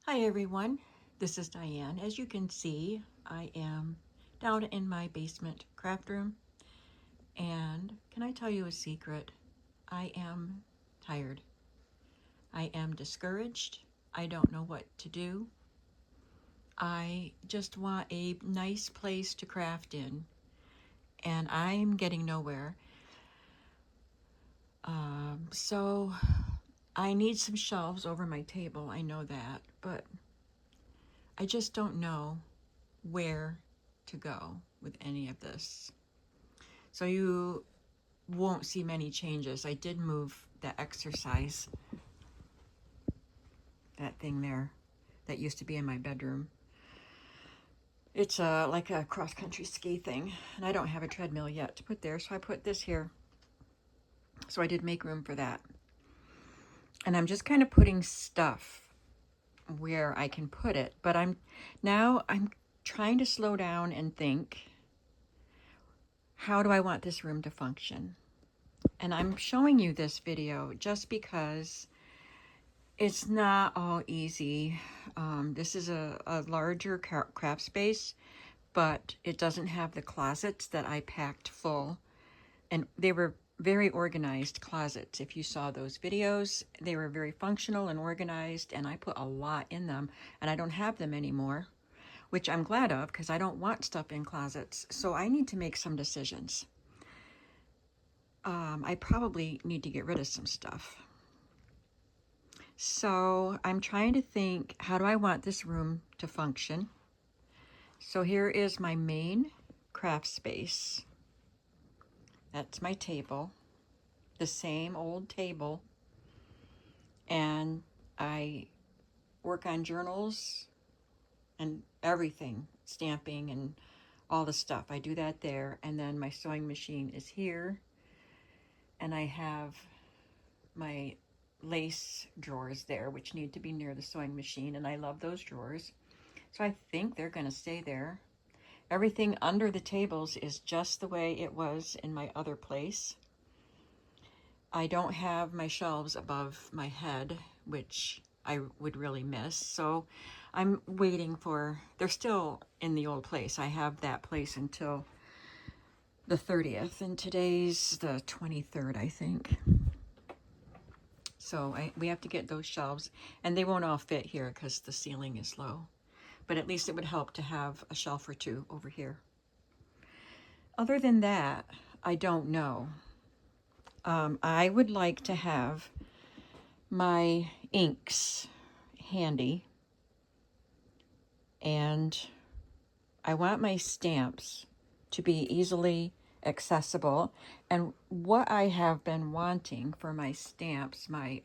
Hi everyone, this is Diane. As you can see, I am down in my basement craft room, and can I tell you a secret? I am tired. I am discouraged. I don't know what to do. I just want a nice place to craft in, and I'm getting nowhere. So I need some shelves over my table, I know that, but I just don't know where to go with any of this. So you won't see many changes. I did move that exercise, that thing there that used to be in my bedroom. It's like a cross-country ski thing, and I don't have a treadmill yet to put there, so I put this here. So I did make room for that. And I'm just kind of putting stuff where I can put it, but I'm trying to slow down and think, how do I want this room to function? And I'm showing you this video just because it's not all easy. This is a larger craft space, but it doesn't have the closets that I packed full. And they were very organized closets. If you saw those videos, they were very functional and organized, and I put a lot in them, and I don't have them anymore, which I'm glad of because I don't want stuff in closets. So I need to make some decisions. I probably need to get rid of some stuff. So I'm trying to think, how do I want this room to function? So here is my main craft space. That's my table, the same old table. And I work on journals and everything, stamping and all the stuff. I do that there. And then my sewing machine is here. And I have my lace drawers there, which need to be near the sewing machine. And I love those drawers. So I think they're going to stay there. Everything under the tables is just the way it was in my other place. I don't have my shelves above my head, which I would really miss. So I'm waiting for, they're still in the old place. I have that place until the 30th, and today's the 23rd, I think. So we have to get those shelves, and they won't all fit here because the ceiling is low. But at least it would help to have a shelf or two over here. Other than that, I don't know. I would like to have my inks handy, and I want my stamps to be easily accessible. And what I have been wanting for my stamps, my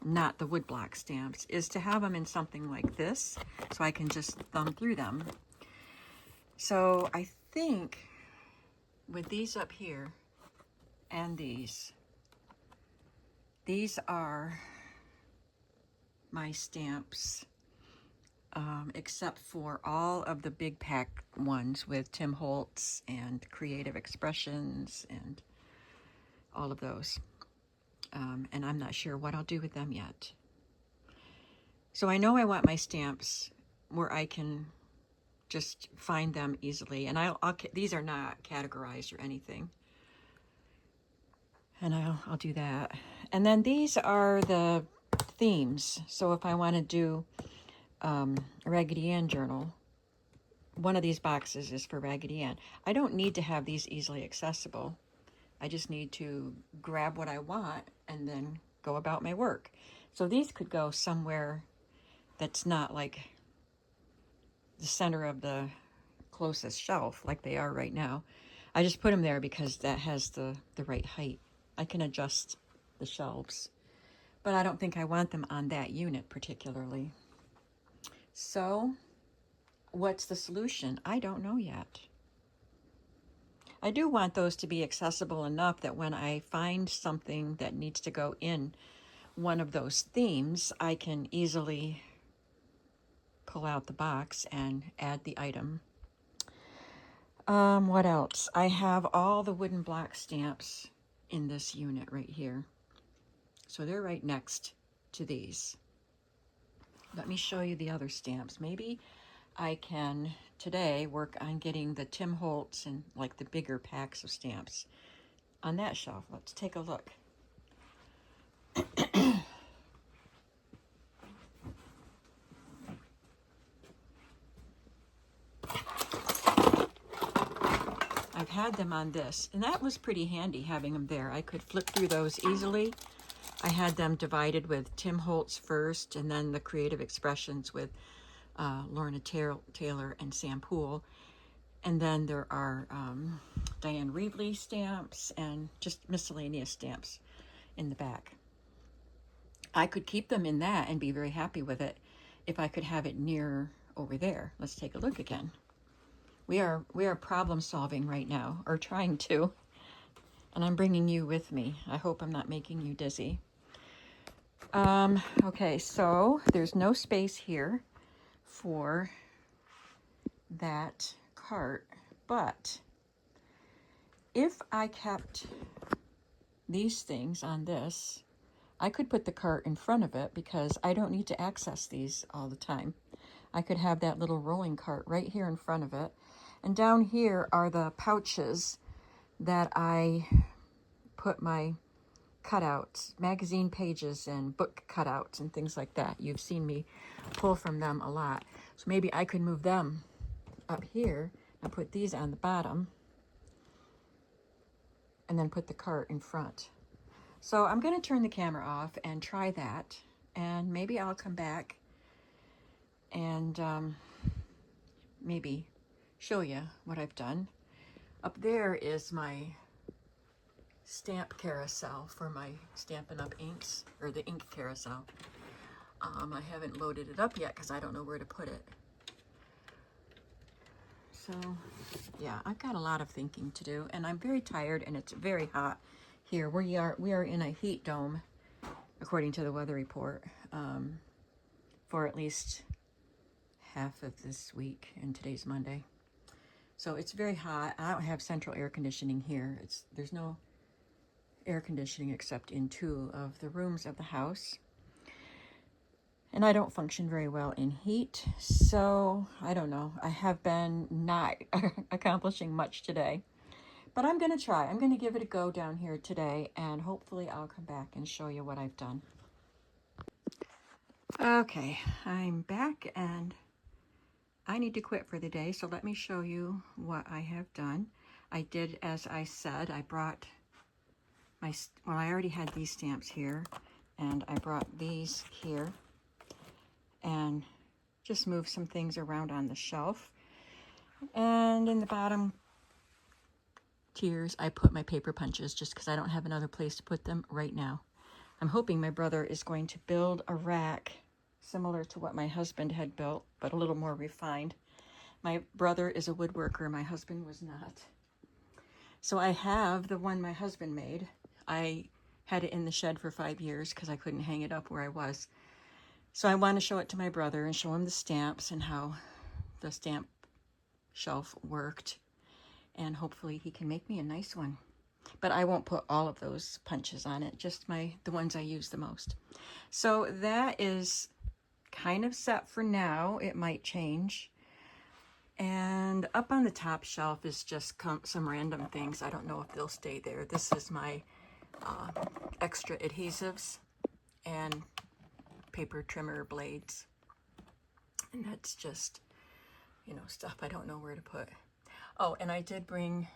not the woodblock stamps, is to have them in something like this so I can just thumb through them. So I think with these up here and these are my stamps, except for all of the big pack ones with Tim Holtz and Creative Expressions and all of those. And I'm not sure what I'll do with them yet. So I know I want my stamps where I can just find them easily. And these are not categorized or anything. And I'll do that. And then these are the themes. So if I want to do a Raggedy Ann journal, one of these boxes is for Raggedy Ann. I don't need to have these easily accessible. I just need to grab what I want and then go about my work. So these could go somewhere that's not like the center of the closest shelf like they are right now. I just put them there because that has the right height. I can adjust the shelves, but I don't think I want them on that unit particularly. So what's the solution? I don't know yet. I do want those to be accessible enough that when I find something that needs to go in one of those themes, I can easily pull out the box and add the item. What else? I have all the wooden block stamps in this unit right here. So they're right next to these. let me show you the other stamps. Maybe I can today work on getting the Tim Holtz and like the bigger packs of stamps on that shelf. Let's take a look. I've had them on this, and that was pretty handy having them there. I could flip through those easily. I had them divided with Tim Holtz first, and then the Creative Expressions with Lorna Taylor and Sam Poole. And then there are Diane Reevely stamps and just miscellaneous stamps in the back. I could keep them in that and be very happy with it if I could have it near over there. Let's take a look again. We are problem solving right now, or trying to, and I'm bringing you with me. I hope I'm not making you dizzy. Okay, so there's no space here for that cart, but if I kept these things on this, I could put the cart in front of it because I don't need to access these all the time. I could have that little rolling cart right here in front of it. And down here are the pouches that I put my cutouts, magazine pages and book cutouts and things like that. You've seen me pull from them a lot. So maybe I could move them up here and put these on the bottom and then put the cart in front. So I'm going to turn the camera off and try that, and maybe I'll come back and maybe show you what I've done. Up there is my stamp carousel for my Stampin' Up! Inks, or the ink carousel. I haven't loaded it up yet because I don't know where to put it. So yeah, I've got a lot of thinking to do, and I'm very tired, and it's very hot here. We are in a heat dome, according to the weather report, for at least half of this week, and today's Monday. So it's very hot. I don't have central air conditioning here. There's no air conditioning except in 2 of the rooms of the house. And I don't function very well in heat, so I don't know. I have been not accomplishing much today. But I'm going to try. I'm going to give it a go down here today, and hopefully I'll come back and show you what I've done. Okay, I'm back, and I need to quit for the day, so let me show you what I have done. I did, as I said, I brought my, well, I already had these stamps here, and I brought these here, and just moved some things around on the shelf. And in the bottom tiers, I put my paper punches just because I don't have another place to put them right now. I'm hoping my brother is going to build a rack similar to what my husband had built, but a little more refined. My brother is a woodworker, my husband was not. So I have the one my husband made. I had it in the shed for 5 years because I couldn't hang it up where I was. So I want to show it to my brother and show him the stamps and how the stamp shelf worked. And hopefully he can make me a nice one. But I won't put all of those punches on it, just the ones I use the most. So that is kind of set for now. It might change. And up on the top shelf is just some random things. I don't know if they'll stay there. This is my extra adhesives and paper trimmer blades. And that's just, you know, stuff I don't know where to put. Oh, and I did bring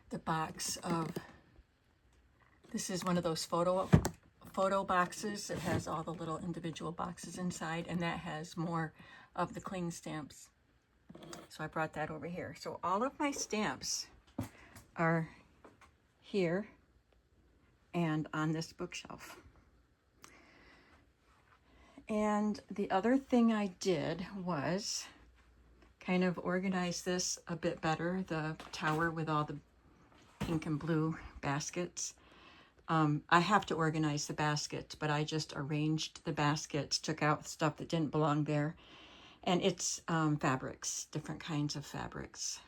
the box of, this is one of those photo boxes. It has all the little individual boxes inside, and that has more of the cling stamps. So I brought that over here. So all of my stamps are here and on this bookshelf. And the other thing I did was kind of organize this a bit better, the tower with all the pink and blue baskets. I have to organize the baskets, but I just arranged the baskets, took out stuff that didn't belong there. And it's fabrics, different kinds of fabrics.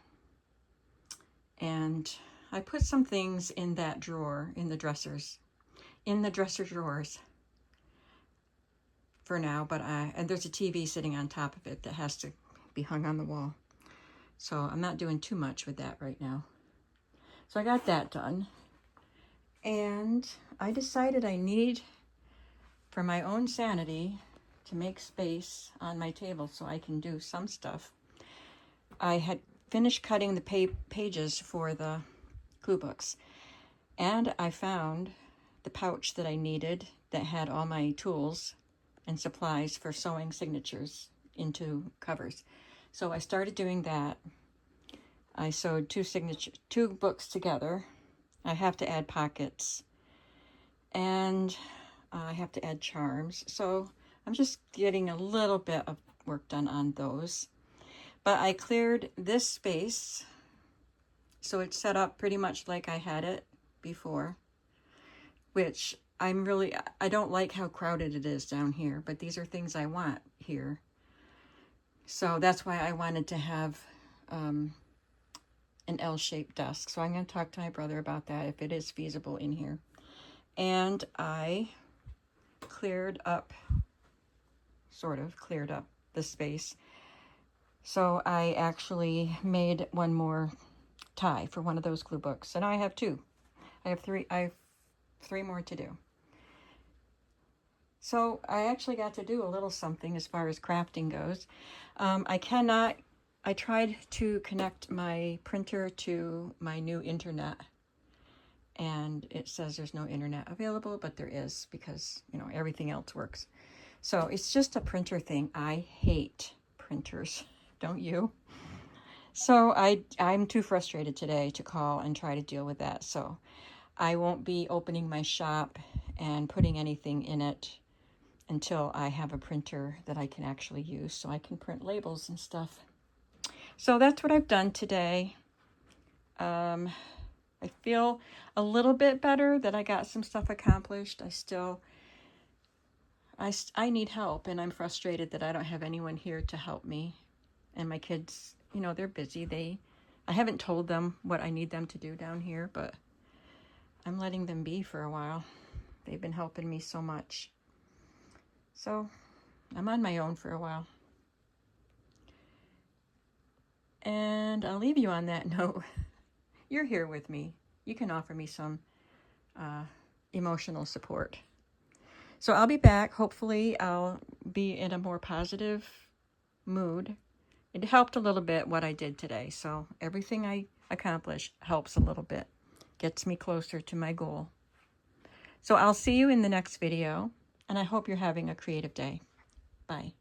And I put some things in that drawer, in the dresser drawers for now, but and there's a TV sitting on top of it that has to be hung on the wall. So I'm not doing too much with that right now. So I got that done. And I decided I need, for my own sanity, to make space on my table so I can do some stuff. I had finished cutting the pages for the clue books, and I found the pouch that I needed that had all my tools and supplies for sewing signatures into covers. So I started doing that. I sewed two books together. I have to add pockets, and I have to add charms. So I'm just getting a little bit of work done on those. But I cleared this space, so it's set up pretty much like I had it before, which I don't like how crowded it is down here, but these are things I want here. So that's why I wanted to have an L-shaped desk. So I'm going to talk to my brother about that, if it is feasible in here. And I sort of cleared up the space. So I actually made one more tie for one of those glue books. And I have two. I have three more to do. So I actually got to do a little something as far as crafting goes. I tried to connect my printer to my new internet, and it says there's no internet available, but there is, because, you know, everything else works. So it's just a printer thing. I hate printers, don't you? So I'm too frustrated today to call and try to deal with that. So I won't be opening my shop and putting anything in it until I have a printer that I can actually use, so I can print labels and stuff. So that's what I've done today. I feel a little bit better that I got some stuff accomplished. I need help, and I'm frustrated that I don't have anyone here to help me. And my kids, you know, they're busy. I haven't told them what I need them to do down here, but I'm letting them be for a while. They've been helping me so much. So I'm on my own for a while. And I'll leave you on that note. You're here with me. You can offer me some emotional support. So I'll be back. Hopefully I'll be in a more positive mood. It helped a little bit what I did today. So everything I accomplish helps a little bit. Gets me closer to my goal. So I'll see you in the next video, and I hope you're having a creative day. Bye.